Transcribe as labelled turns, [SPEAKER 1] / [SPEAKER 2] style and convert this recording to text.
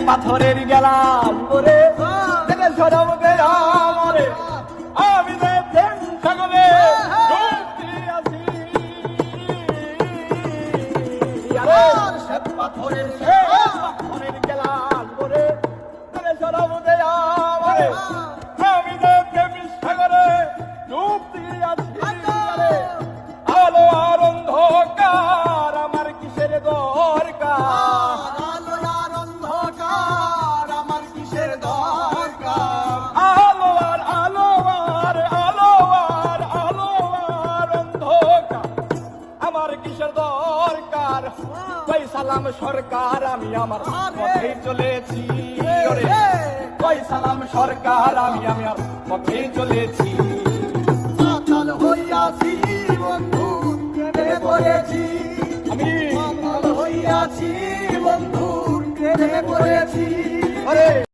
[SPEAKER 1] পাথরের গেলাম ওরে দেবে সরব দে আমারে আমি যে প্রেম সাগরে ডুব দিয়াছি আরে শ্বেত পাথরের গেলাম ওরে দেবে সরব দে আমারে আমি যে প্রেম সাগরে ডুব দিয়াছি আরে আলো আর অন্ধকার আমার কিসের দরকার সালাম সরকার আমি আমার পথে চলেছি ওরে সালাম সরকার আমি আমার পথে চলেছি
[SPEAKER 2] পাতাল হইয়াছি বন্ধু প্রেমে পড়েছি
[SPEAKER 1] আমি
[SPEAKER 2] পাতাল হইয়াছি বন্ধু প্রেমে পড়েছি
[SPEAKER 1] ওরে